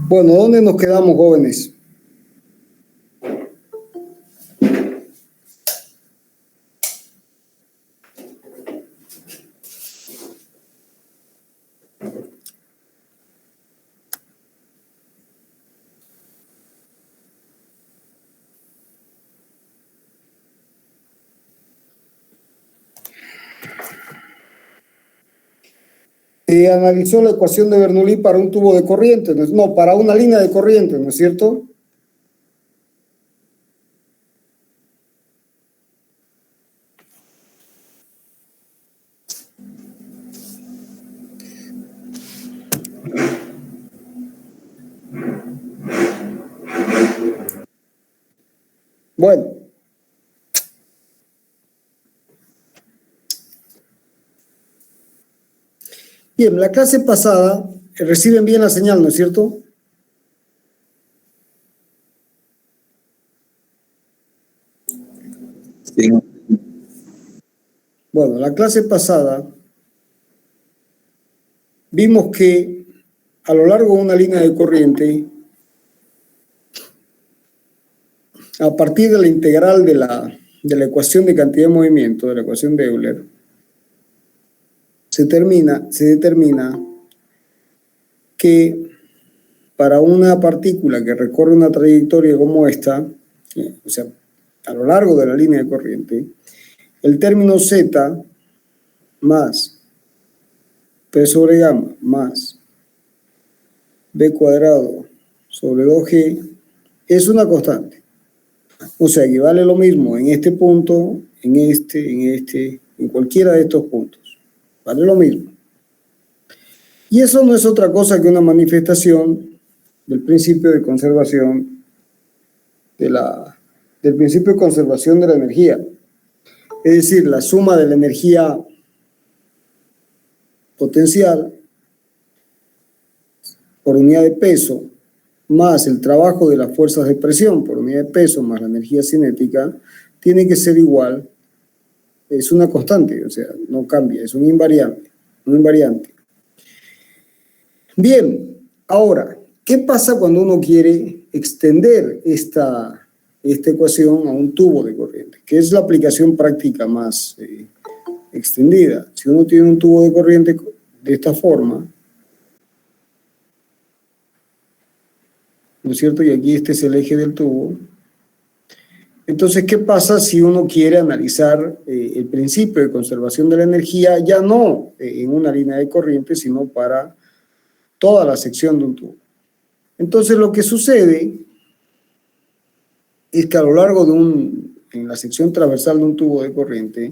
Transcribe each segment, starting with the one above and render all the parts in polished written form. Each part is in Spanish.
Bueno, ¿dónde nos quedamos, jóvenes? Analizó la ecuación de Bernoulli para un tubo de corriente, no, para una línea de corriente, ¿no es cierto? Bueno. Bien, la clase pasada reciben bien la señal, ¿no es cierto? Sí. Bueno, la clase pasada vimos que a lo largo de una línea de corriente, a partir de la integral de la ecuación de cantidad de movimiento, de la ecuación de Euler, se determina que para una partícula que recorre una trayectoria como esta, o sea, a lo largo de la línea de corriente, el término z más p sobre gamma más b cuadrado sobre 2g es una constante. O sea, que vale lo mismo en este punto, en cualquiera de estos puntos. Vale lo mismo. Y eso no es otra cosa que una manifestación del principio de conservación del principio de conservación de la energía. Es decir, la suma de la energía potencial por unidad de peso más el trabajo de las fuerzas de presión por unidad de peso más la energía cinética tiene que ser igual. Es una constante, o sea, no cambia, es un invariante. Bien, ahora, ¿qué pasa cuando uno quiere extender esta ecuación a un tubo de corriente? Que es la aplicación práctica más extendida. Si uno tiene un tubo de corriente de esta forma, ¿no es cierto? Y aquí este es el eje del tubo. Entonces, ¿qué pasa si uno quiere analizar el principio de conservación de la energía, ya no en una línea de corriente, sino para toda la sección de un tubo? Entonces, lo que sucede es que a lo largo en la sección transversal de un tubo de corriente,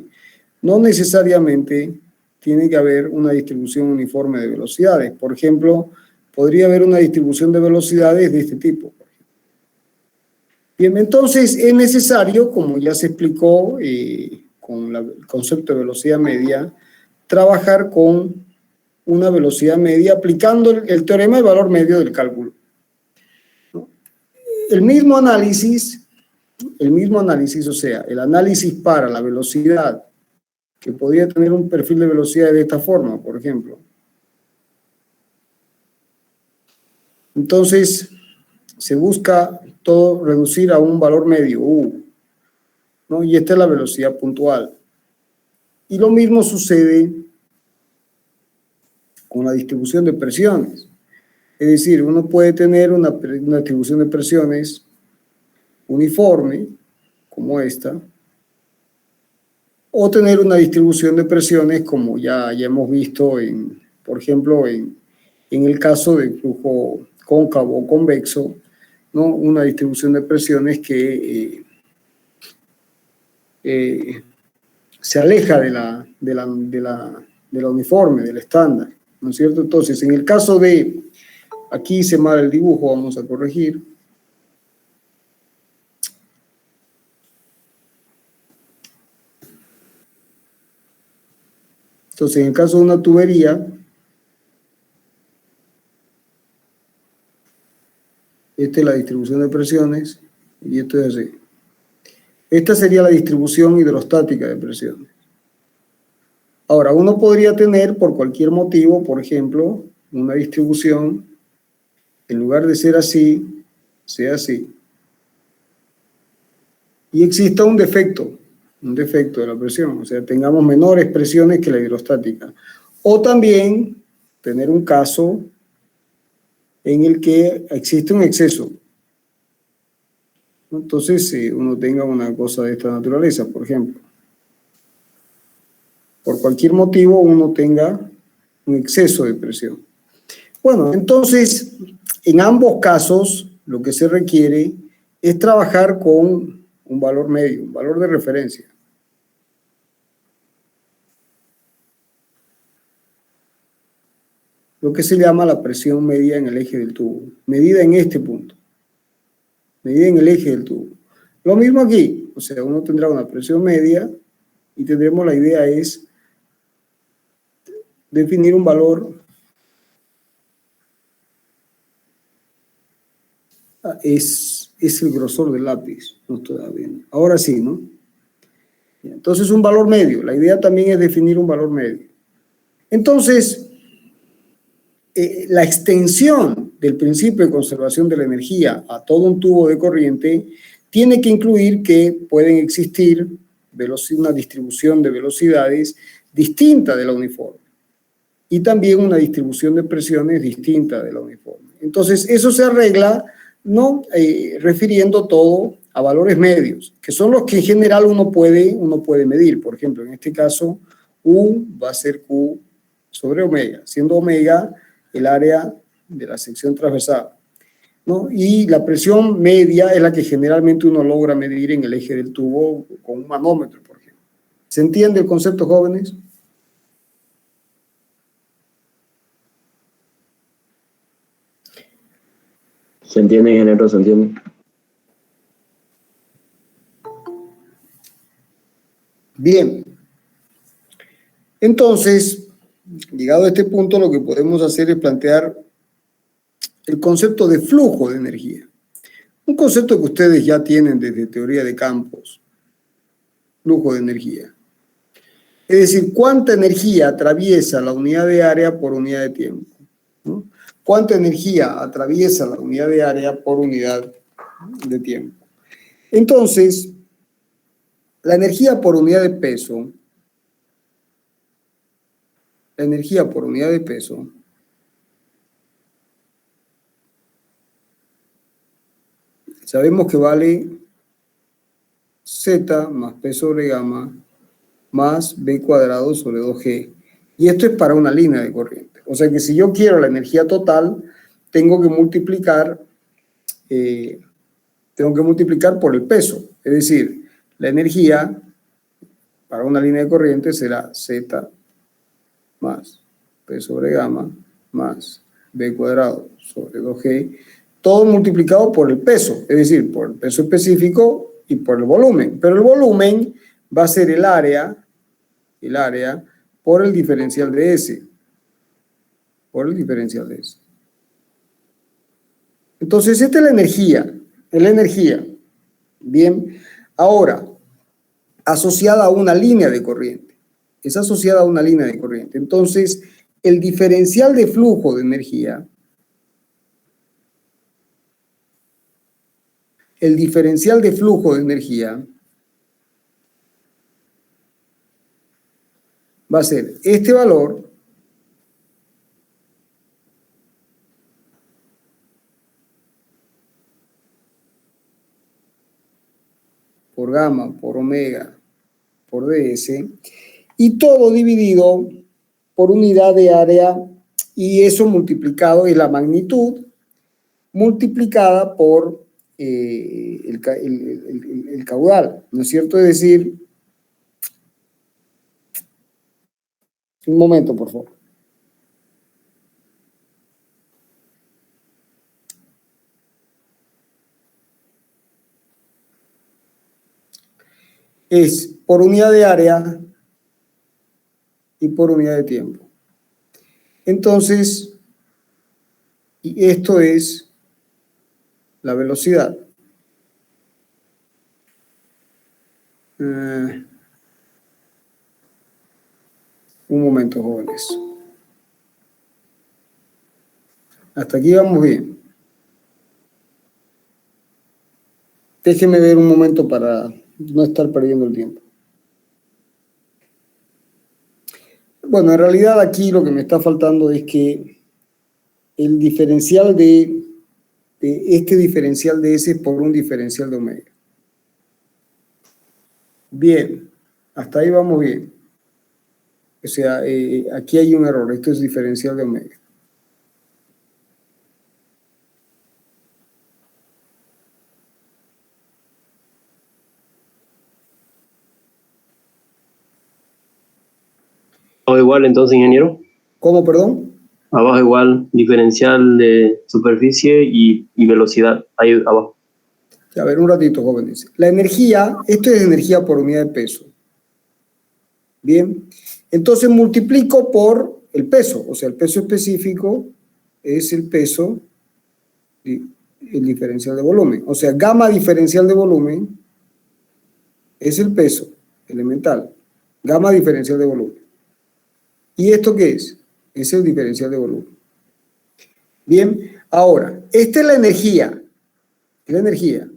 no necesariamente tiene que haber una distribución uniforme de velocidades. Por ejemplo, podría haber una distribución de velocidades de este tipo. Bien, entonces es necesario, como ya se explicó con el concepto de velocidad media, trabajar con una velocidad media aplicando el teorema del valor medio del cálculo. ¿No? El mismo análisis, o sea, el análisis para la velocidad, que podría tener un perfil de velocidad de esta forma, por ejemplo. Entonces, se busca todo reducir a un valor medio, U, ¿no? Y esta es la velocidad puntual. Y lo mismo sucede con la distribución de presiones. Es decir, uno puede tener una distribución de presiones uniforme, como esta, o tener una distribución de presiones como ya hemos visto, por ejemplo, en el caso del flujo cóncavo o convexo, ¿no? Una distribución de presiones que se aleja de la uniforme, del estándar, ¿no es cierto? Entonces, en el caso de, aquí hice mal el dibujo, vamos a corregir. Entonces, en el caso de una tubería, esta es la distribución de presiones y esto es así. Esta sería la distribución hidrostática de presiones. Ahora, uno podría tener por cualquier motivo, por ejemplo, una distribución en lugar de ser así, sea así. Y exista un defecto de la presión, o sea, tengamos menores presiones que la hidrostática. O también tener un caso en el que existe un exceso. Entonces, si uno tenga una cosa de esta naturaleza, por ejemplo, por cualquier motivo uno tenga un exceso de presión. Bueno, entonces, en ambos casos, lo que se requiere es trabajar con un valor medio, un valor de referencia. Lo que se llama la presión media en el eje del tubo, medida en este punto, medida en el eje del tubo. Lo mismo aquí, o sea, uno tendrá una presión media y tendremos, la idea es definir un valor, es el grosor del lápiz, no estoy viendo. Ahora sí, ¿no? Entonces un valor medio, la idea también es definir un valor medio. Entonces, la extensión del principio de conservación de la energía a todo un tubo de corriente tiene que incluir que pueden existir una distribución de velocidades distinta de la uniforme y también una distribución de presiones distinta de la uniforme. Entonces, eso se arregla no refiriendo todo a valores medios, que son los que en general uno puede medir. Por ejemplo, en este caso, U va a ser Q sobre omega, siendo omega el área de la sección transversal, ¿no? Y la presión media es la que generalmente uno logra medir en el eje del tubo con un manómetro, por ejemplo. ¿Se entiende el concepto, jóvenes? Se entiende, ingeniero, se entiende. Bien. Entonces, llegado a este punto, lo que podemos hacer es plantear el concepto de flujo de energía. Un concepto que ustedes ya tienen desde teoría de campos. Flujo de energía. Es decir, cuánta energía atraviesa la unidad de área por unidad de tiempo, ¿no? Cuánta energía atraviesa la unidad de área por unidad de tiempo. Entonces, la energía por unidad de peso, sabemos que vale Z más P sobre gamma más B cuadrado sobre 2G. Y esto es para una línea de corriente. O sea que si yo quiero la energía total, tengo que multiplicar por el peso. Es decir, la energía para una línea de corriente será Z más P sobre gamma más B cuadrado sobre 2G, todo multiplicado por el peso, es decir, por el peso específico y por el volumen. Pero el volumen va a ser el área por el diferencial de S. Entonces, esta es la energía. Bien, ahora, asociada a una línea de corriente. Es asociada a una línea de corriente. Entonces, el diferencial de flujo de energía, va a ser este valor por gamma, por omega, por ds, y todo dividido por unidad de área, y eso multiplicado es la magnitud, multiplicada por el caudal, ¿no es cierto? Es decir, un momento, por favor. Es por unidad de área y por unidad de tiempo. Entonces, y esto es la velocidad. Un momento, jóvenes. Hasta aquí vamos bien. Déjeme ver un momento para no estar perdiendo el tiempo. Bueno, en realidad aquí lo que me está faltando es que el diferencial de este diferencial de S por un diferencial de omega. Bien, hasta ahí vamos bien. O sea, aquí hay un error, esto es diferencial de omega. Abajo igual, entonces, ingeniero. ¿Cómo, perdón? Abajo igual, diferencial de superficie y velocidad. Ahí abajo. A ver, un ratito, jóvenes. La energía, esto es energía por unidad de peso. Bien, entonces multiplico por el peso, o sea, el peso específico es el peso, el diferencial de volumen. O sea, gamma diferencial de volumen es el peso elemental, gamma diferencial de volumen. ¿Y esto qué es? Es el diferencial de volumen. Bien, ahora, esta es la energía. La energía.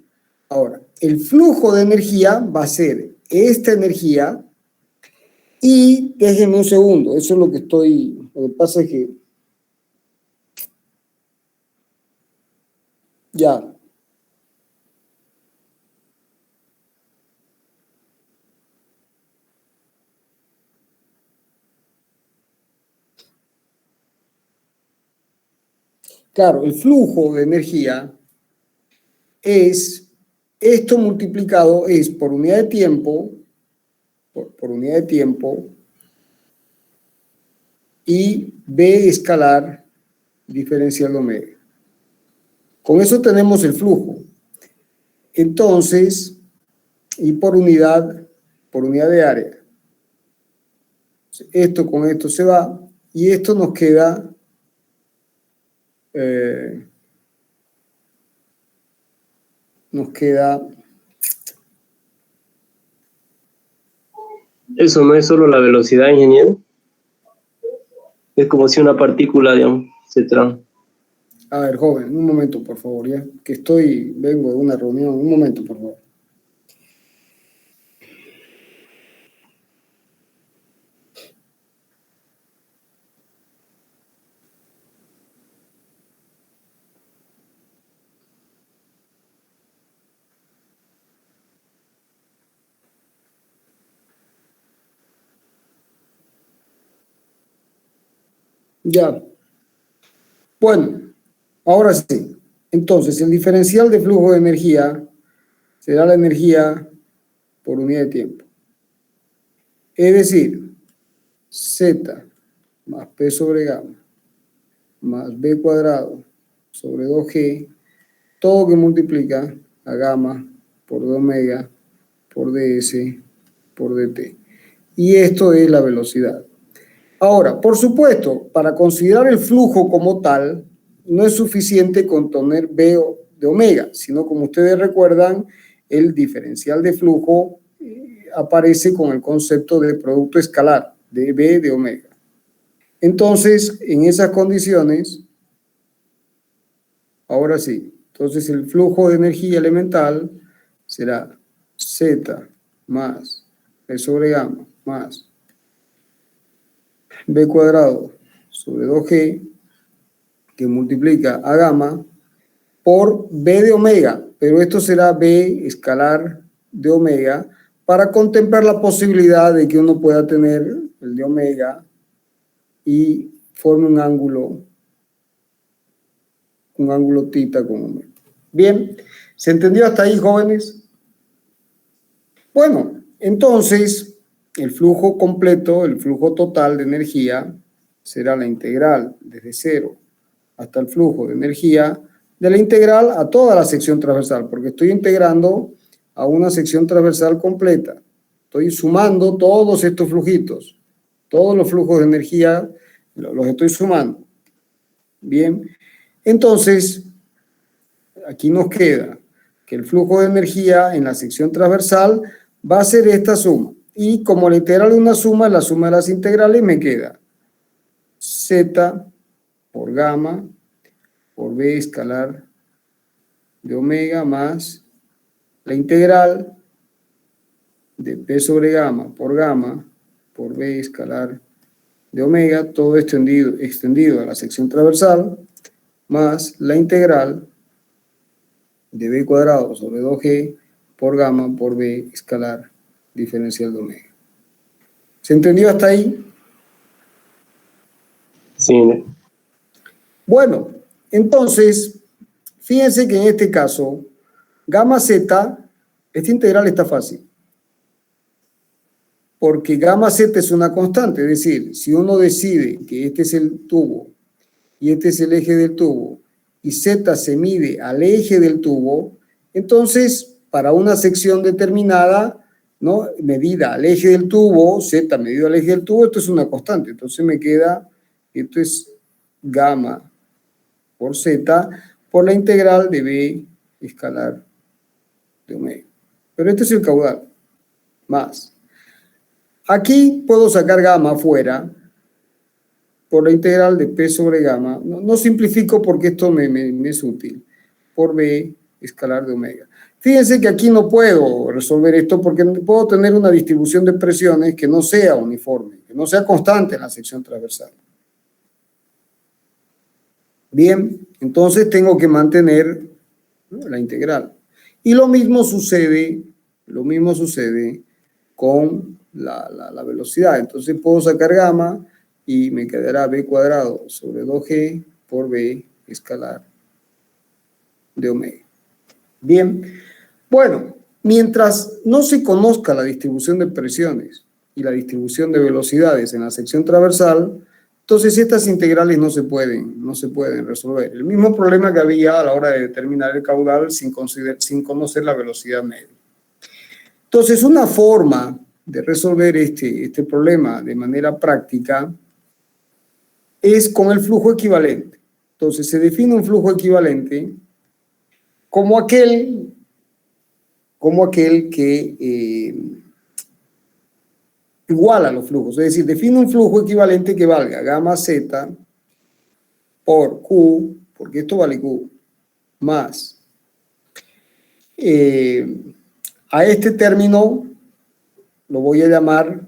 Ahora, el flujo de energía va a ser esta energía y déjenme un segundo, eso es lo que lo que pasa es que ya. Claro, el flujo de energía es, esto multiplicado es por unidad de tiempo, por unidad de tiempo, y B escalar diferencial de omega. Con eso tenemos el flujo. Entonces, y por unidad de área. Esto con esto se va, y esto nos queda Eso no es solo la velocidad, ingeniero. Es como si una partícula, digamos, a ver, joven, un momento, por favor, ya, que vengo de una reunión, un momento, por favor. Ya. Bueno, ahora sí. Entonces, el diferencial de flujo de energía será la energía por unidad de tiempo. Es decir, Z más P sobre gamma más B cuadrado sobre 2G, todo que multiplica a gamma por d omega por ds por dt. Y esto es la velocidad. Ahora, por supuesto, para considerar el flujo como tal, no es suficiente con tener B de omega, sino como ustedes recuerdan, el diferencial de flujo aparece con el concepto de producto escalar, de B de omega. Entonces, en esas condiciones, ahora sí, entonces el flujo de energía elemental será Z más B sobre gamma más B cuadrado sobre 2G que multiplica a gamma por B de omega, pero esto será B escalar de omega para contemplar la posibilidad de que uno pueda tener el de omega y forme un ángulo tita con omega. Bien, ¿se entendió hasta ahí, jóvenes? Bueno, entonces el flujo completo, el flujo total de energía será la integral desde 0 hasta el flujo de energía de la integral a toda la sección transversal, porque estoy integrando a una sección transversal completa. Estoy sumando todos estos flujitos, todos los flujos de energía los estoy sumando. Bien, entonces aquí nos queda que el flujo de energía en la sección transversal va a ser esta suma. Y como la integral es una suma, la suma de las integrales me queda Z por gamma por B escalar de omega más la integral de P sobre gamma por B escalar de omega, todo extendido a la sección transversal, más la integral de B cuadrado sobre 2G por gamma por B escalar diferencial de omega. ¿Se entendió hasta ahí? Sí. Bueno, entonces, fíjense que en este caso, gamma z, esta integral está fácil. Porque gamma z es una constante, es decir, si uno decide que este es el tubo y este es el eje del tubo y z se mide al eje del tubo, entonces para una sección determinada, ¿no?, medida al eje del tubo, z medido al eje del tubo, esto es una constante. Entonces me queda, esto es gamma por z por la integral de b escalar de omega. Pero este es el caudal, más. Aquí puedo sacar gamma afuera por la integral de P sobre gamma. No simplifico porque esto me es útil. Por B escalar de omega. Fíjense que aquí no puedo resolver esto porque puedo tener una distribución de presiones que no sea uniforme, que no sea constante en la sección transversal. Bien, entonces tengo que mantener, ¿no?, la integral. Y lo mismo sucede con la velocidad. Entonces puedo sacar gamma y me quedará b cuadrado sobre 2g por b escalar de omega. Bien, bueno, mientras no se conozca la distribución de presiones y la distribución de velocidades en la sección transversal, entonces estas integrales no se pueden resolver. El mismo problema que había a la hora de determinar el caudal sin conocer la velocidad media. Entonces, una forma de resolver este problema de manera práctica es con el flujo equivalente. Entonces, se define un flujo equivalente como aquel que iguala los flujos. Es decir, define un flujo equivalente que valga gamma z por Q, porque esto vale Q, más a este término lo voy a llamar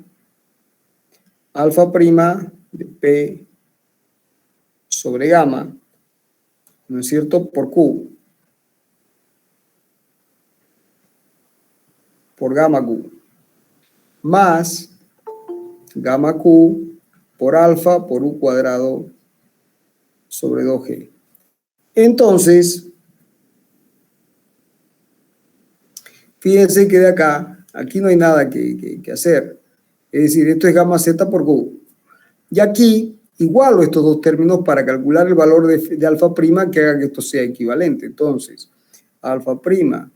alfa prima de P sobre gamma, ¿no es cierto?, por Q, por gamma Q, más gamma Q por alfa por U cuadrado sobre 2G. Entonces, fíjense que de acá, aquí no hay nada que hacer. Es decir, esto es gamma z por Q. Y aquí igualo estos dos términos para calcular el valor de alfa prima que haga que esto sea equivalente. Entonces, alfa prima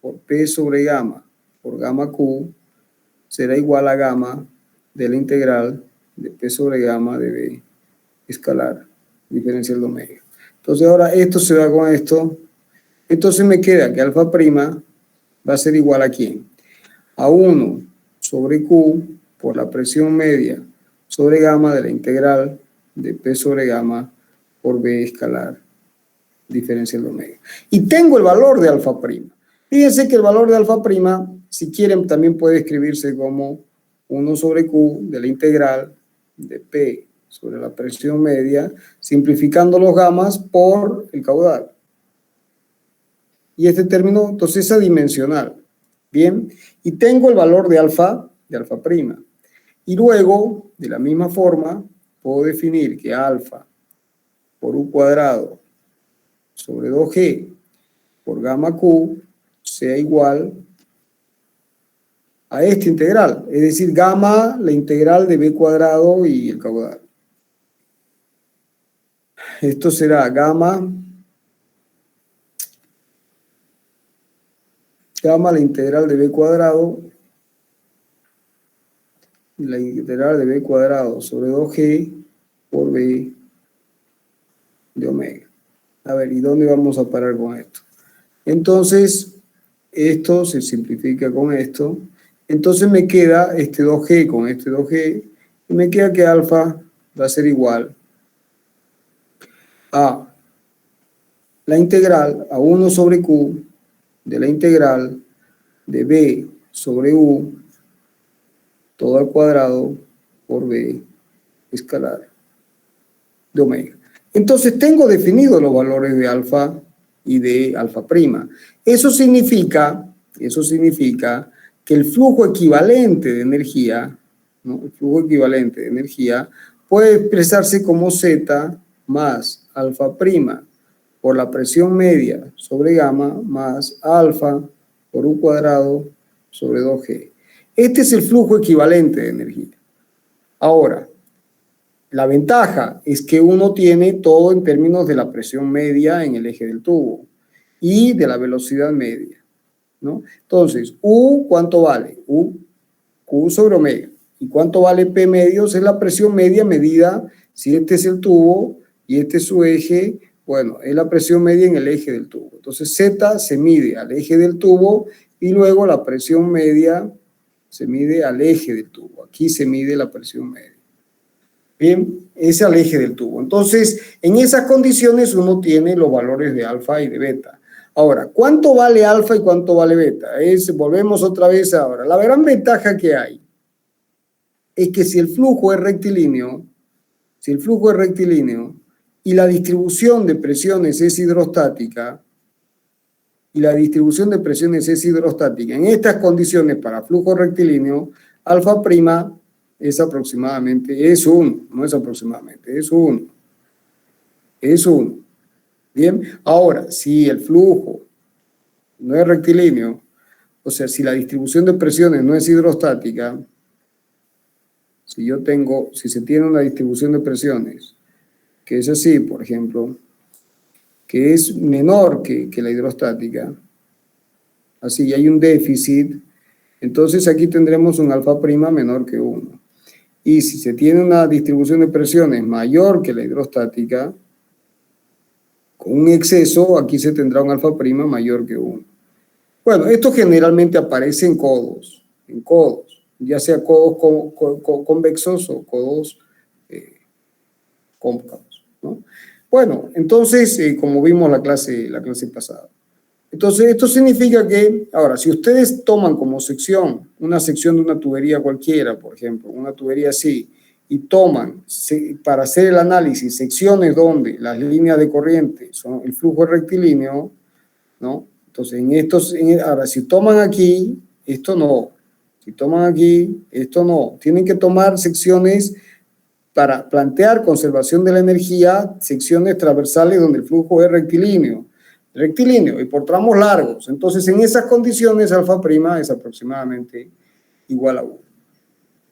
por P sobre gamma por gamma Q será igual a gamma de la integral de P sobre gamma de B escalar diferencial de omega. Entonces ahora esto se va con esto. Entonces me queda que alfa prima va a ser igual a ¿quién? A 1 sobre Q por la presión media sobre gamma de la integral de P sobre gamma por B escalar diferencial de omega. Y tengo el valor de alfa prima. Fíjense que el valor de alfa prima, si quieren, también puede escribirse como 1 sobre Q de la integral de P sobre la presión media, simplificando los gamas por el caudal. Y este término, entonces, es adimensional. Bien, y tengo el valor de alfa prima. Y luego, de la misma forma, puedo definir que alfa por U cuadrado sobre 2G por gamma Q sea igual a esta integral. Es decir, gamma, la integral de B cuadrado y el caudal. Esto será gamma, la integral de B cuadrado, la integral de B cuadrado sobre 2G por B de omega. A ver, ¿y dónde vamos a parar con esto? Entonces, esto se simplifica con esto. Entonces me queda este 2G con este 2G y me queda que alfa va a ser igual a la integral, a 1 sobre Q de la integral de B sobre U, todo al cuadrado por B escalar de omega. Entonces tengo definidos los valores de alfa y de alfa prima. Eso significa que el flujo equivalente de energía, ¿no? El flujo equivalente de energía puede expresarse como Z más alfa prima por la presión media sobre gamma más alfa por U cuadrado sobre 2G. Este es el flujo equivalente de energía. Ahora, la ventaja es que uno tiene todo en términos de la presión media en el eje del tubo y de la velocidad media, ¿no? Entonces, U, ¿cuánto vale? U, Q sobre omega. ¿Y cuánto vale P medios? Es la presión media medida, si este es el tubo y este es su eje, bueno, es la presión media en el eje del tubo. Entonces, Z se mide al eje del tubo y luego la presión media se mide al eje del tubo. Aquí se mide la presión media. Bien, ese al eje del tubo. Entonces, en esas condiciones uno tiene los valores de alfa y de beta. Ahora, ¿cuánto vale alfa y cuánto vale beta? Volvemos otra vez ahora. La gran ventaja que hay es que si el flujo es rectilíneo, y la distribución de presiones es hidrostática, en estas condiciones para flujo rectilíneo, alfa prima es aproximadamente, es 1, no es aproximadamente, es 1. Es 1. Bien, ahora, si el flujo no es rectilíneo, o sea, si la distribución de presiones no es hidrostática, si se tiene una distribución de presiones que es así, por ejemplo, que es menor que la hidrostática, así, y hay un déficit, entonces aquí tendremos un alfa prima menor que 1. Y si se tiene una distribución de presiones mayor que la hidrostática, con un exceso, aquí se tendrá un alfa prima mayor que 1. Bueno, esto generalmente aparece en codos, ya sea codos convexos o codos cóncavos, ¿no? Bueno, entonces, como vimos la clase pasada. Entonces, esto significa que, ahora, si ustedes toman como sección, una sección de una tubería cualquiera, por ejemplo, una tubería así, y toman, para hacer el análisis, secciones donde las líneas de corriente son el flujo rectilíneo, ¿no? Entonces, ahora, si toman aquí, esto no. Si toman aquí, esto no. Tienen que tomar secciones para plantear conservación de la energía, secciones transversales donde el flujo es rectilíneo y por tramos largos. Entonces, en esas condiciones, alfa prima es aproximadamente igual a 1.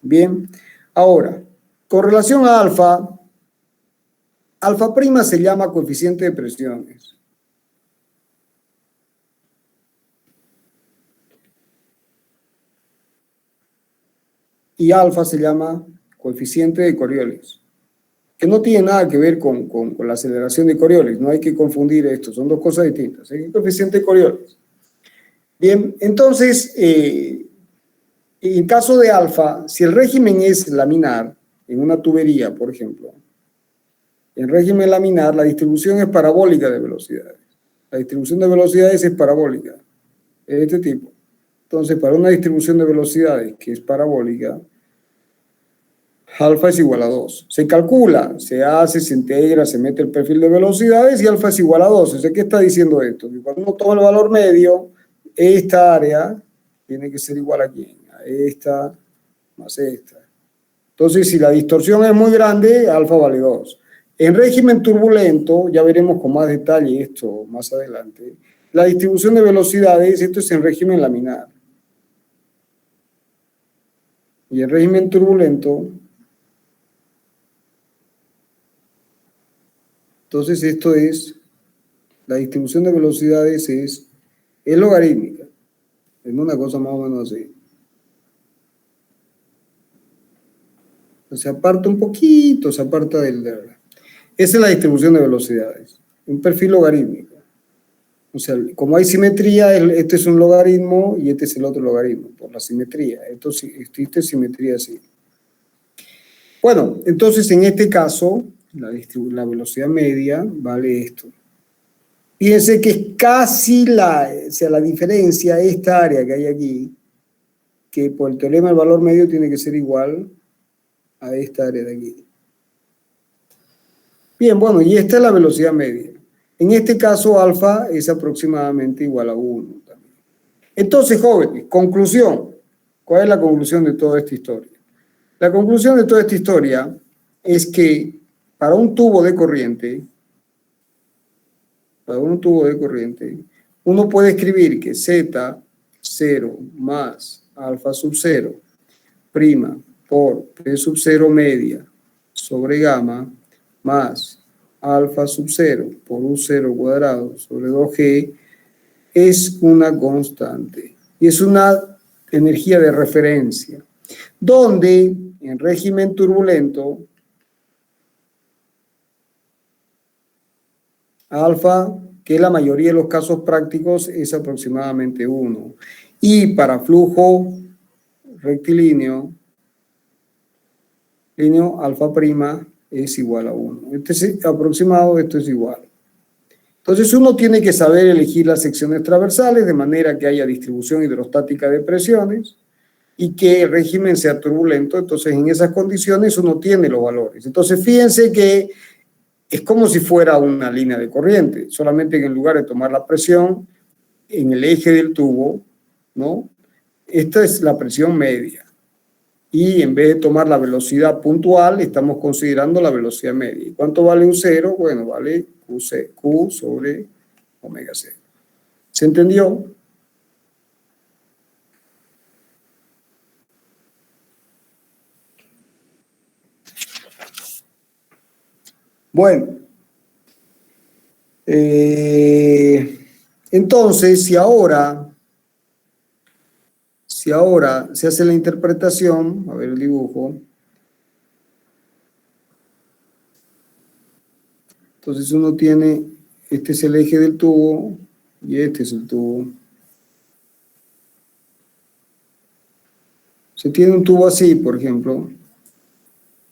Bien, ahora, con relación a alfa prima se llama coeficiente de presiones. Y alfa se llama coeficiente de Coriolis, que no tiene nada que ver con la aceleración de Coriolis. No hay que confundir esto, son dos cosas distintas. El coeficiente de Coriolis. Bien, entonces, en caso de alfa, si el régimen es laminar, en una tubería, por ejemplo, en régimen laminar, la distribución es parabólica de velocidades. La distribución de velocidades es parabólica, es de este tipo. Entonces, para una distribución de velocidades que es parabólica, alfa es igual a 2. Se calcula, se integra, se mete el perfil de velocidades y alfa es igual a 2. O sea, ¿qué está diciendo esto? Que cuando uno toma el valor medio, esta área tiene que ser igual a quién, a esta más esta. Entonces, si la distorsión es muy grande, alfa vale 2. En régimen turbulento, ya veremos con más detalle esto más adelante, la distribución de velocidades, esto es en régimen laminar. Y en régimen turbulento, entonces esto es, la distribución de velocidades es logarítmica. Es una cosa más o menos así. Se aparta un poquito, se aparta del... Esa es la distribución de velocidades, un perfil logarítmico. O sea, como hay simetría, este es un logaritmo y este es el otro logaritmo, por la simetría. Esto existe simetría así. Bueno, entonces en este caso, la velocidad media vale esto. Fíjense que es casi o sea, la diferencia, esta área que hay aquí, que por el teorema del valor medio tiene que ser igual a esta área de aquí. Bien, bueno, y esta es la velocidad media. En este caso, alfa es aproximadamente igual a 1 también. Entonces, jóvenes, conclusión. ¿Cuál es la conclusión de toda esta historia? La conclusión de toda esta historia es que para un tubo de corriente, uno puede escribir que Z0 más alfa sub 0 prima por P sub 0 media sobre gamma más alfa sub 0 por U0 cuadrado sobre 2G es una constante y es una energía de referencia, donde en régimen turbulento alfa, que en la mayoría de los casos prácticos es aproximadamente 1, y para flujo rectilíneo, alfa prima es igual a 1. Este es aproximado, esto es igual. Entonces uno tiene que saber elegir las secciones transversales de manera que haya distribución hidrostática de presiones y que el régimen sea turbulento. Entonces en esas condiciones uno tiene los valores. Entonces fíjense que es como si fuera una línea de corriente, solamente que en lugar de tomar la presión en el eje del tubo, ¿no? Esta es la presión media. Y en vez de tomar la velocidad puntual, estamos considerando la velocidad media. ¿Y cuánto vale U0? Bueno, vale Q sobre omega 0. ¿Se entendió? Bueno. Entonces, si ahora se hace la interpretación, a ver el dibujo, entonces uno tiene, este es el eje del tubo y este es el tubo. Se tiene un tubo así, por ejemplo.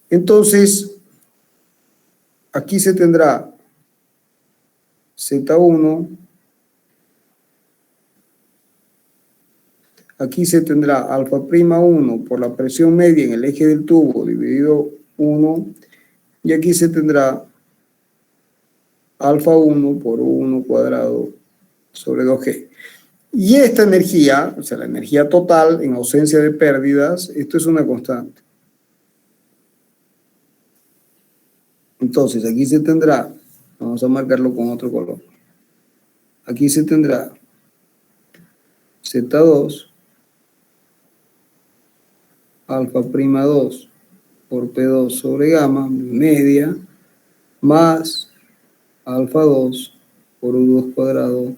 Entonces, aquí se tendrá Z1, aquí se tendrá alfa prima 1 por la presión media en el eje del tubo dividido 1, y aquí se tendrá alfa 1 por 1 cuadrado sobre 2G. Y esta energía, o sea, la energía total en ausencia de pérdidas, esto es una constante. Entonces, aquí se tendrá, vamos a marcarlo con otro color. Aquí se tendrá Z2 alfa prima 2 por P2 sobre gamma media más alfa 2 por U2 cuadrado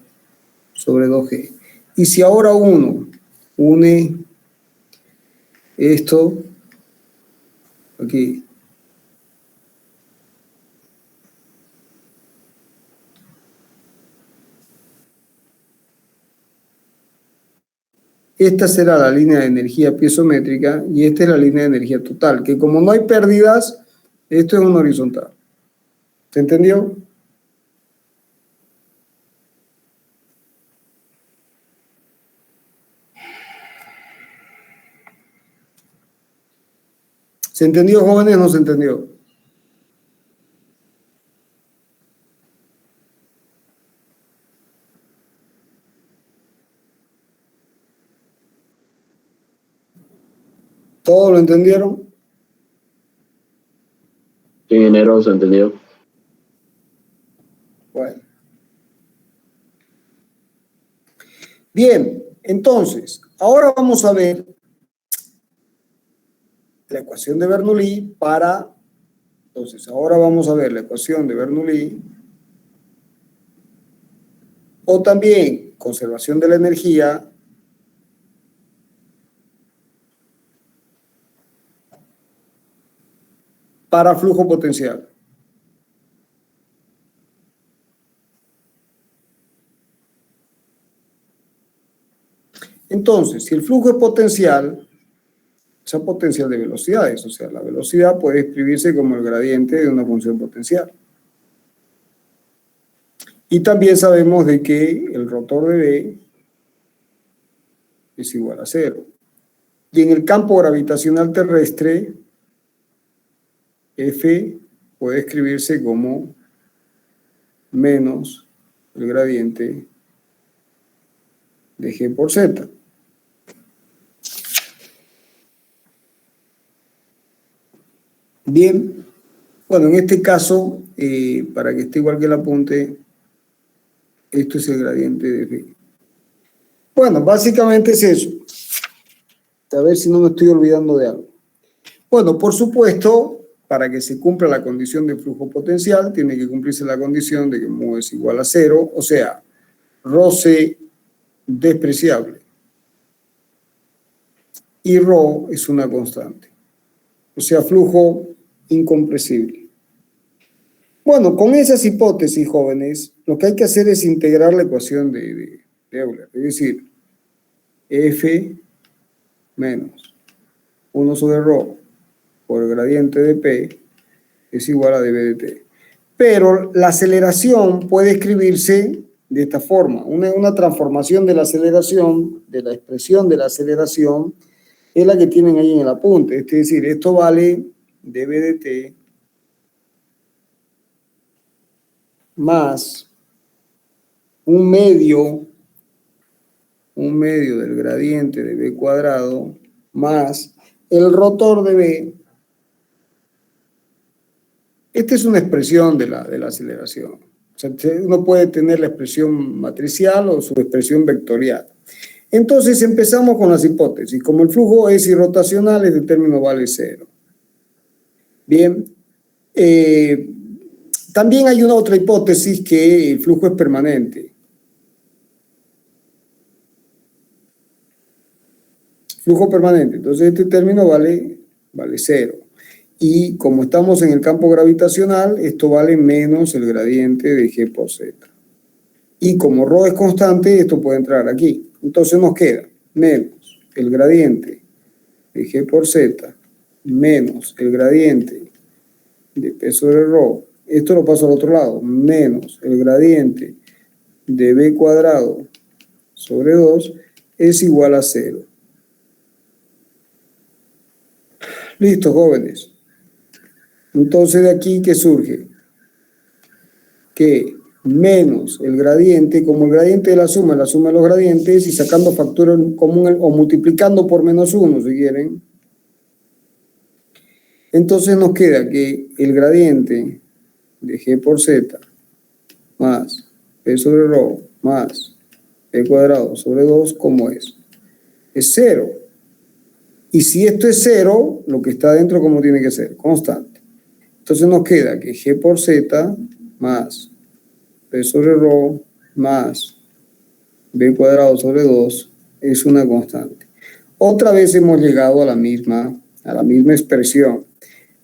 sobre 2G. Y si ahora uno une esto aquí, esta será la línea de energía piezométrica y esta es la línea de energía total, que como no hay pérdidas, esto es un horizontal. ¿Se entendió? ¿Se entendió, jóvenes? ¿No se entendió? ¿Todos lo entendieron? Sí, ingeniero, se entendió. Bueno. Bien, entonces, ahora vamos a ver la ecuación de Bernoulli para... Entonces, ahora vamos a ver la ecuación de Bernoulli o también conservación de la energía para flujo potencial. Entonces, si el flujo es potencial, es potencial de velocidades, o sea, la velocidad puede escribirse como el gradiente de una función potencial. Y también sabemos de que el rotor de B es igual a 0. Y en el campo gravitacional terrestre, F puede escribirse como menos el gradiente de G por Z. Bien, bueno, en este caso, para que esté igual que el apunte, esto es el gradiente de G. Bueno, básicamente es eso. A ver si no me estoy olvidando de algo. Bueno, por supuesto, para que se cumpla la condición de flujo potencial, tiene que cumplirse la condición de que mu es igual a 0, o sea, roce despreciable. Y ρ es una constante. O sea, flujo incompresible. Bueno, con esas hipótesis, jóvenes, lo que hay que hacer es integrar la ecuación de Euler. Es decir, F menos 1 sobre ρ por el gradiente de P es igual a dB de T. Pero la aceleración puede escribirse de esta forma. Una transformación de la aceleración, de la expresión de la aceleración, es la que tienen ahí en el apunte. Es decir, esto vale dB de T más un medio del gradiente de B cuadrado más el rotor de B. Esta es una expresión de la aceleración. O sea, uno puede tener la expresión matricial o su expresión vectorial. Entonces empezamos con las hipótesis. Como el flujo es irrotacional, este término vale 0. Bien. También hay una otra hipótesis que el flujo es permanente. Flujo permanente. Entonces este término vale 0. Y como estamos en el campo gravitacional, esto vale menos el gradiente de G por Z. Y como ρ es constante, esto puede entrar aquí. Entonces nos queda menos el gradiente de G por Z menos el gradiente de P sobre ρ. Esto lo paso al otro lado. Menos el gradiente de B cuadrado sobre 2 es igual a 0. Listo, jóvenes. Entonces de aquí, ¿qué surge? Que menos el gradiente, como el gradiente de la suma de los gradientes, y sacando factor en común o multiplicando por menos 1, si quieren. Entonces nos queda que el gradiente de G por Z más P sobre ρ más P cuadrado sobre 2, ¿cómo es? Es 0. Y si esto es 0, lo que está adentro, ¿cómo tiene que ser? Constante. Entonces nos queda que G por Z más P sobre ρ más B cuadrado sobre 2 es una constante. Otra vez hemos llegado a la misma expresión.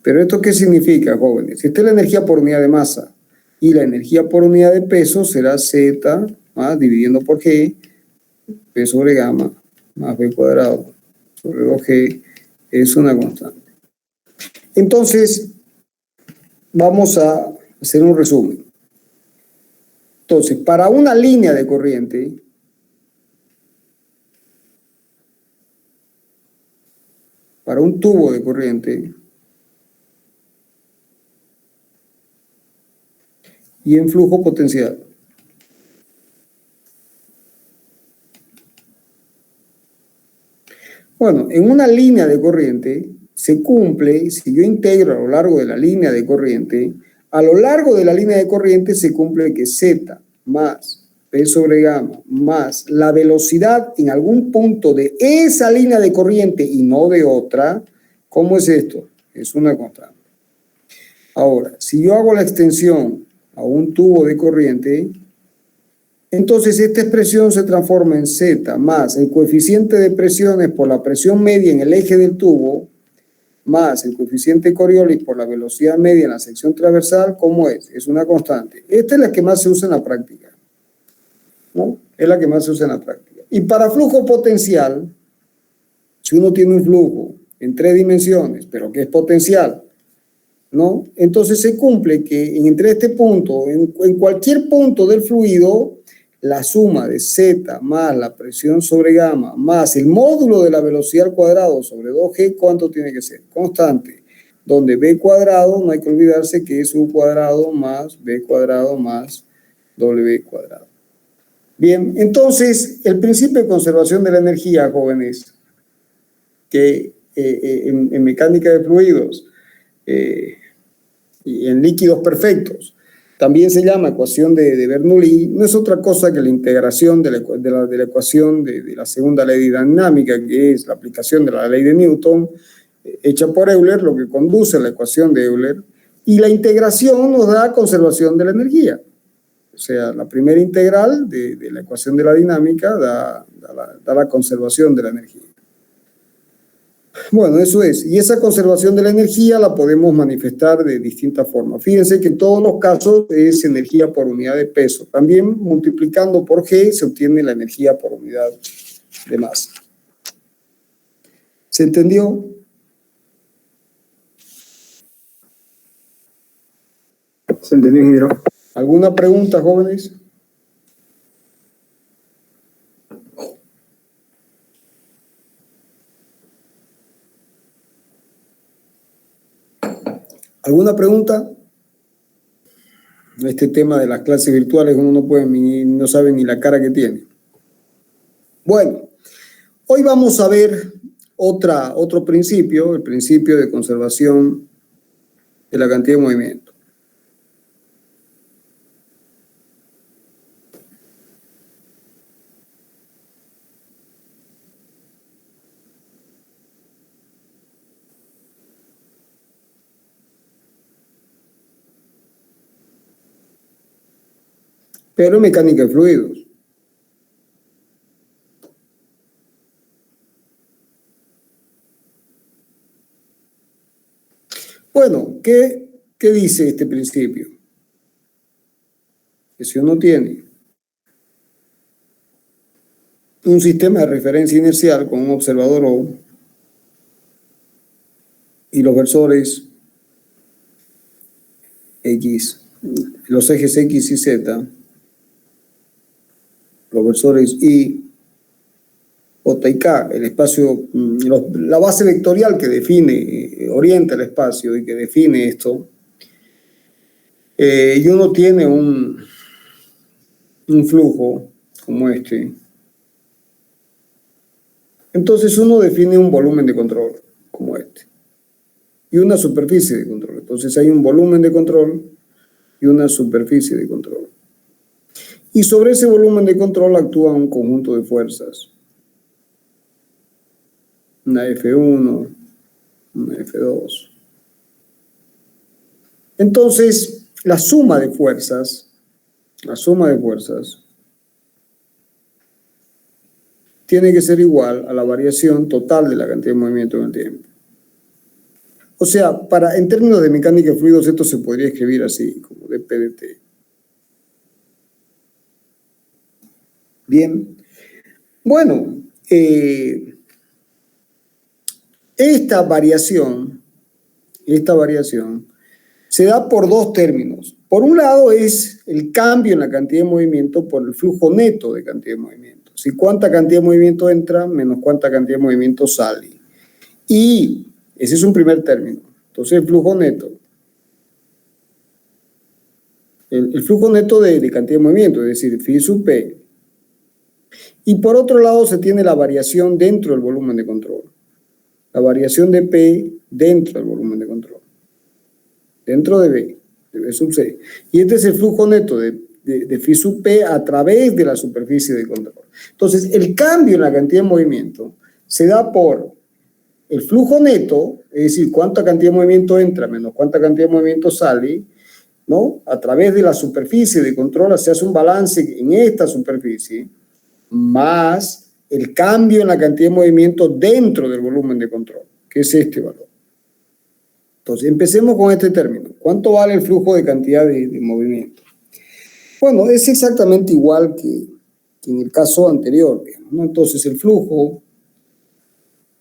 Pero ¿esto qué significa, jóvenes? Esta es la energía por unidad de masa. Y la energía por unidad de peso será Z más dividiendo por G, P sobre gamma más B cuadrado sobre 2G es una constante. Entonces, vamos a hacer un resumen. Entonces, para una línea de corriente, para un tubo de corriente, y en flujo potencial. Bueno, en una línea de corriente se cumple, si yo integro a lo largo de la línea de corriente, a lo largo de la línea de corriente se cumple que Z más P sobre gamma más la velocidad en algún punto de esa línea de corriente y no de otra, ¿cómo es esto? Es una constante. Ahora, si yo hago la extensión a un tubo de corriente, entonces esta expresión se transforma en Z más el coeficiente de presiones por la presión media en el eje del tubo, más el coeficiente de Coriolis por la velocidad media en la sección transversal, ¿cómo es? Es una constante. Esta es la que más se usa en la práctica, ¿no? Es la que más se usa en la práctica. Y para flujo potencial, si uno tiene un flujo en 3 dimensiones, pero que es potencial, ¿no? Entonces se cumple que entre este punto, en cualquier punto del fluido, la suma de Z más la presión sobre gamma más el módulo de la velocidad al cuadrado sobre 2G, ¿cuánto tiene que ser? Constante, donde B cuadrado, no hay que olvidarse que es U cuadrado más B cuadrado más W cuadrado. Bien, entonces, el principio de conservación de la energía, jóvenes, que en mecánica de fluidos y en líquidos perfectos, también se llama ecuación de Bernoulli, no es otra cosa que la integración de la ecuación de la segunda ley de dinámica, que es la aplicación de la ley de Newton, hecha por Euler, lo que conduce a la ecuación de Euler, y la integración nos da conservación de la energía. O sea, la primera integral de la ecuación de la dinámica da la conservación de la energía. Bueno, eso es. Y esa conservación de la energía la podemos manifestar de distintas formas. Fíjense que en todos los casos es energía por unidad de peso. También multiplicando por G se obtiene la energía por unidad de masa. ¿Se entendió? Se entendió, ingeniero. ¿Alguna pregunta, jóvenes? ¿Alguna pregunta? Este tema de las clases virtuales uno no sabe ni la cara que tiene. Bueno, hoy vamos a ver otro principio, el principio de conservación de la cantidad de movimiento. Pero en mecánica de fluidos. Bueno, ¿qué dice este principio? Que si uno tiene un sistema de referencia inercial con un observador O y los versores X, los ejes X y Z, los versores Y, J y K, el espacio, la base vectorial que define, orienta el espacio y que define esto, y uno tiene un flujo como este, entonces uno define un volumen de control como este y una superficie de control. Entonces hay un volumen de control y una superficie de control. Y sobre ese volumen de control actúa un conjunto de fuerzas. Una F1, una F2. Entonces, la suma de fuerzas tiene que ser igual a la variación total de la cantidad de movimiento en el tiempo. O sea, en términos de mecánica de fluidos, esto se podría escribir así, como dP dt. Bien. Bueno, esta variación se da por dos términos. Por un lado es el cambio en la cantidad de movimiento por el flujo neto de cantidad de movimiento. Si cuánta cantidad de movimiento entra menos cuánta cantidad de movimiento sale. Y ese es un primer término. Entonces el flujo neto. El flujo neto de cantidad de movimiento, es decir, phi sub P. Y por otro lado se tiene la variación dentro del volumen de control. La variación de P dentro del volumen de control. Dentro de B sub C. Y este es el flujo neto de phi sub P a través de la superficie de control. Entonces, el cambio en la cantidad de movimiento se da por el flujo neto, es decir, cuánta cantidad de movimiento entra menos cuánta cantidad de movimiento sale, ¿no? A través de la superficie de control se hace un balance en esta superficie, más el cambio en la cantidad de movimiento dentro del volumen de control, que es este valor. Entonces, empecemos con este término. ¿Cuánto vale el flujo de cantidad de movimiento? Bueno, es exactamente igual que en el caso anterior, digamos, ¿no? Entonces, el flujo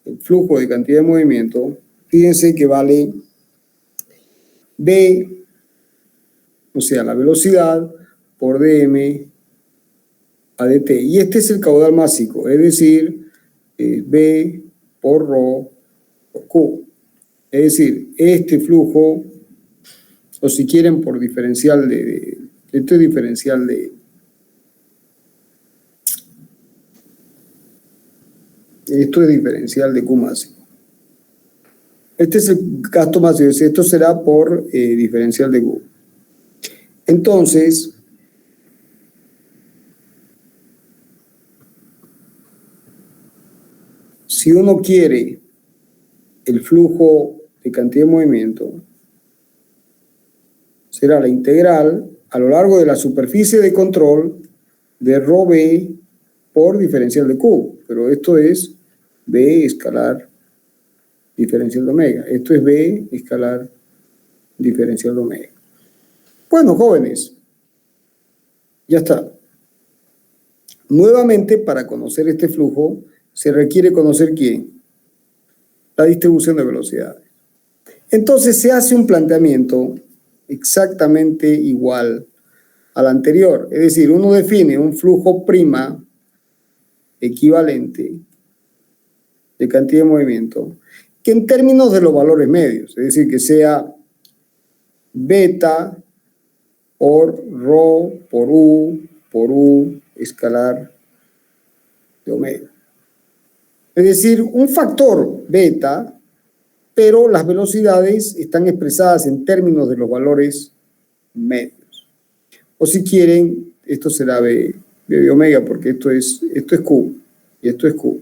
de cantidad de movimiento, fíjense que vale B, o sea, la velocidad por dm a dt. Y este es el caudal másico, es decir, B por ρ por Q. Es decir, este flujo, o si quieren por diferencial esto es diferencial esto es diferencial de Q máximo. Este es el gasto máximo, esto será por diferencial de Q. Entonces, si uno quiere el flujo de cantidad de movimiento, será la integral a lo largo de la superficie de control de ρb por diferencial de Q. Pero esto es B escalar diferencial de omega. Esto es B escalar diferencial de omega. Bueno, jóvenes, ya está. Nuevamente, para conocer este flujo, se requiere conocer ¿quién? La distribución de velocidades. Entonces se hace un planteamiento exactamente igual al anterior. Es decir, uno define un flujo prima equivalente de cantidad de movimiento que en términos de los valores medios, es decir, que sea beta por ρ por U escalar de omega. Es decir, un factor beta, pero las velocidades están expresadas en términos de los valores medios. O si quieren, esto será B de omega, porque esto es Q y esto es Q.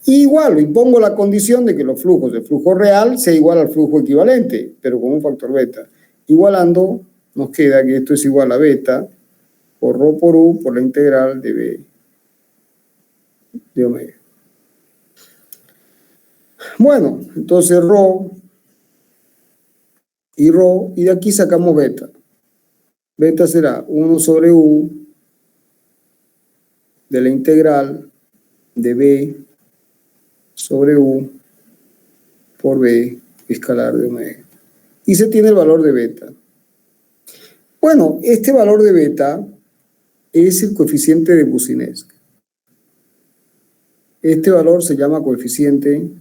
Y igual, impongo la condición de que los flujos, el flujo real sea igual al flujo equivalente, pero con un factor beta. Igualando, nos queda que esto es igual a beta por ρ por U por la integral de B de omega. Bueno, entonces ρ, y de aquí sacamos beta. Beta será 1 sobre U de la integral de B sobre U por B escalar de omega. Y se tiene el valor de beta. Bueno, este valor de beta es el coeficiente de Boussinesq. Este valor se llama coeficiente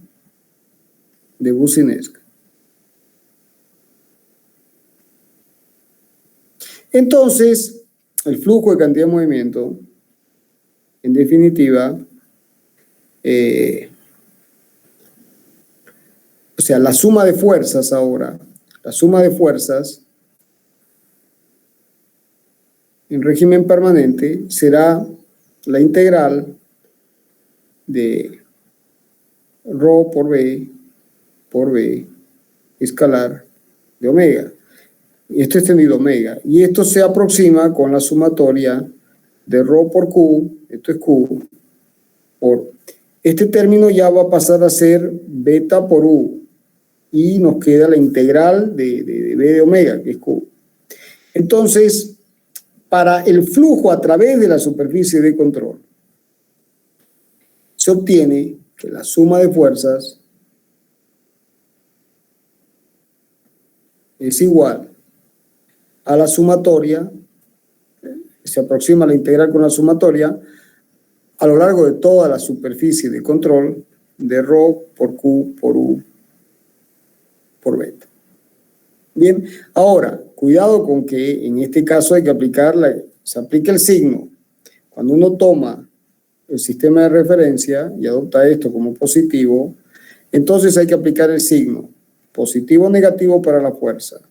de Boussinesq. Entonces, el flujo de cantidad de movimiento, en definitiva, o sea, la suma de fuerzas ahora, la suma de fuerzas en régimen permanente será la integral de ρ por B escalar de omega. Esto es extendido omega. Y esto se aproxima con la sumatoria de ρ por Q, esto es Q, por este término ya va a pasar a ser beta por U. Y nos queda la integral de B de omega, que es Q. Entonces, para el flujo a través de la superficie de control, se obtiene que la suma de fuerzas es igual a la sumatoria, se aproxima la integral con la sumatoria, a lo largo de toda la superficie de control de ρ por Q por U por beta. Bien, ahora, cuidado con que en este caso hay que se aplica el signo. Cuando uno toma el sistema de referencia y adopta esto como positivo, entonces hay que aplicar el signo positivo negativo para la fuerza,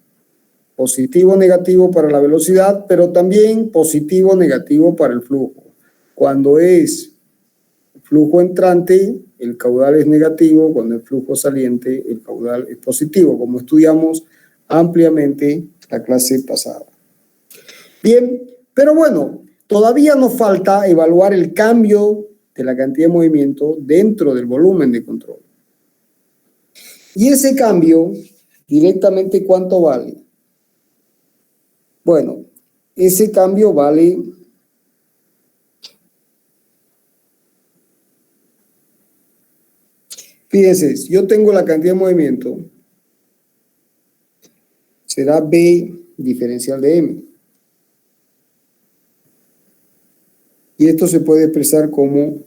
positivo negativo para la velocidad, pero también positivo negativo para el flujo. Cuando es flujo entrante, el caudal es negativo; cuando es flujo saliente, el caudal es positivo, como estudiamos ampliamente la clase pasada. Bien, pero bueno, todavía nos falta evaluar el cambio de la cantidad de movimiento dentro del volumen de control. Y ese cambio, directamente, ¿cuánto vale? Bueno, ese cambio vale fíjense, yo tengo la cantidad de movimiento será B diferencial de M. Y esto se puede expresar como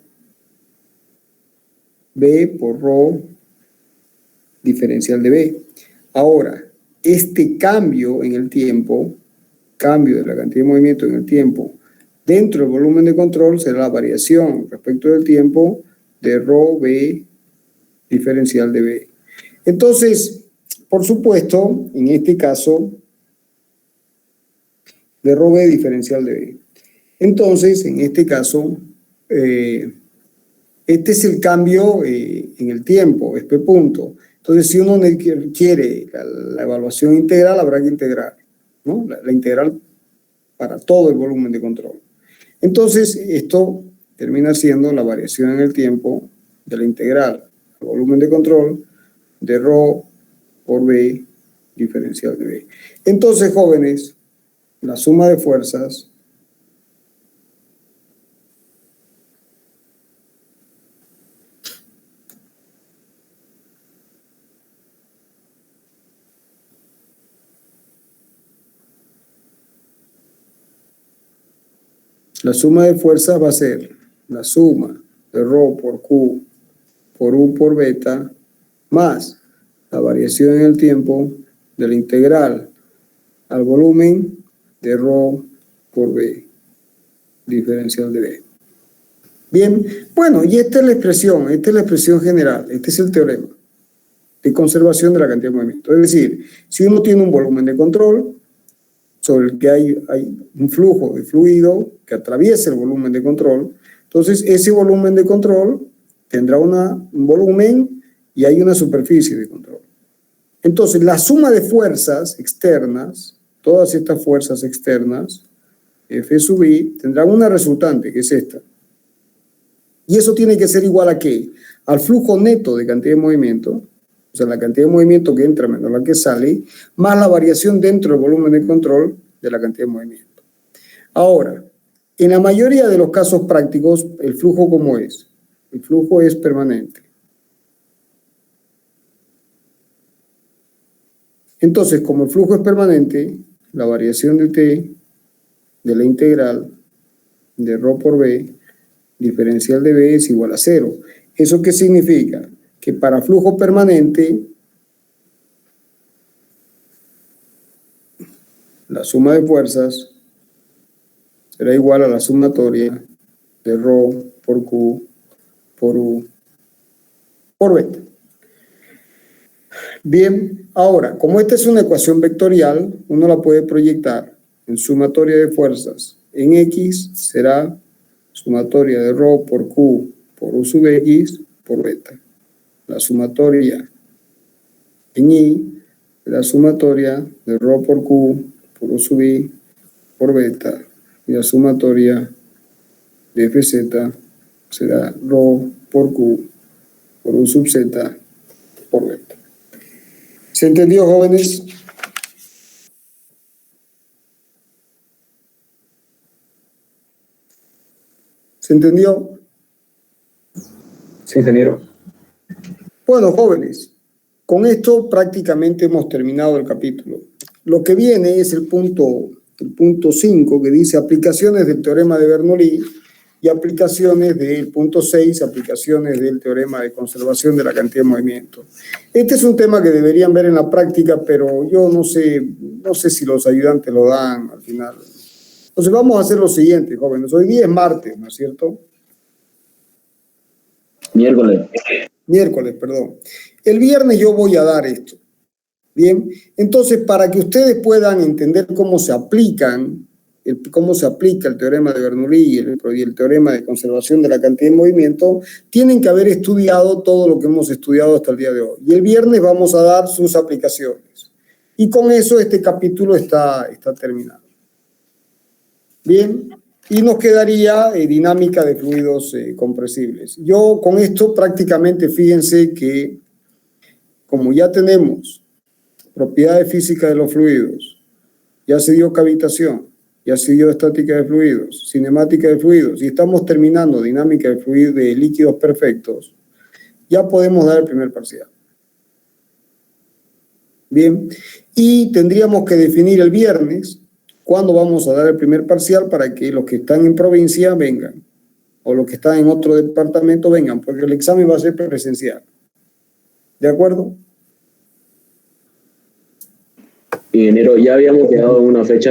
B por ρ diferencial de B. Ahora, este cambio en el tiempo, cambio de la cantidad de movimiento en el tiempo, dentro del volumen de control será la variación respecto del tiempo de ρ B diferencial de B. Entonces, por supuesto, en este caso, de ρ B diferencial de B. Entonces, en este caso, este es el cambio en el tiempo, es P punto. Entonces, si uno quiere la evaluación integral, habrá que integrar, ¿no? La integral para todo el volumen de control. Entonces, esto termina siendo la variación en el tiempo de la integral al volumen de control de ρ por B diferencial de B. Entonces, jóvenes, la suma de fuerzas va a ser la suma de ρ por Q por U por beta más la variación en el tiempo de la integral al volumen de ρ por B diferencial de B. Bien, bueno, y esta es la expresión general, este es el teorema de conservación de la cantidad de movimiento. Es decir, si uno tiene un volumen de control sobre el que hay un flujo de fluido que atraviesa el volumen de control, entonces ese volumen de control tendrá un volumen y hay una superficie de control. Entonces la suma de fuerzas externas, todas estas fuerzas externas, F sub I, tendrán una resultante, que es esta. Y eso tiene que ser igual a ¿qué? Al flujo neto de cantidad de movimiento, o sea, la cantidad de movimiento que entra menos la que sale, más la variación dentro del volumen de control de la cantidad de movimiento. Ahora, en la mayoría de los casos prácticos, ¿el flujo cómo es? El flujo es permanente. Entonces, como el flujo es permanente, la variación de T de la integral de ρ por B diferencial de B es igual a 0. ¿Eso qué significa? Que para flujo permanente, la suma de fuerzas será igual a la sumatoria de ρ por Q por U por beta. Bien, ahora, como esta es una ecuación vectorial, uno la puede proyectar en sumatoria de fuerzas. En X será sumatoria de ρ por Q por U sub X por beta. La sumatoria en Y, la sumatoria de ρ por Q por U sub I por beta, y la sumatoria de Fz será ρ por Q por U sub Z por beta. ¿Se entendió, jóvenes? ¿Se entendió? Sí, ingeniero. Bueno, jóvenes, con esto prácticamente hemos terminado el capítulo. Lo que viene es el punto 5, que dice aplicaciones del teorema de Bernoulli, y aplicaciones del punto 6, aplicaciones del teorema de conservación de la cantidad de movimiento. Este es un tema que deberían ver en la práctica, pero yo no sé si los ayudantes lo dan al final. Entonces vamos a hacer lo siguiente, jóvenes. Hoy día es martes, ¿no es cierto? Miércoles, perdón. El viernes yo voy a dar esto. Bien, entonces para que ustedes puedan entender cómo se aplica el teorema de Bernoulli y el teorema de conservación de la cantidad de movimiento, tienen que haber estudiado todo lo que hemos estudiado hasta el día de hoy. Y el viernes vamos a dar sus aplicaciones. Y con eso este capítulo está terminado. Bien, y nos quedaría dinámica de fluidos compresibles. Yo con esto prácticamente, fíjense que como ya tenemos propiedades físicas de los fluidos, ya se dio cavitación, ya se dio estática de fluidos, cinemática de fluidos, y estamos terminando dinámica de fluidos de líquidos perfectos, ya podemos dar el primer parcial. Bien, y tendríamos que definir el viernes cuándo vamos a dar el primer parcial para que los que están en provincia vengan, o los que están en otro departamento vengan, porque el examen va a ser presencial. ¿De acuerdo? Ingeniero, ya habíamos quedado en una fecha.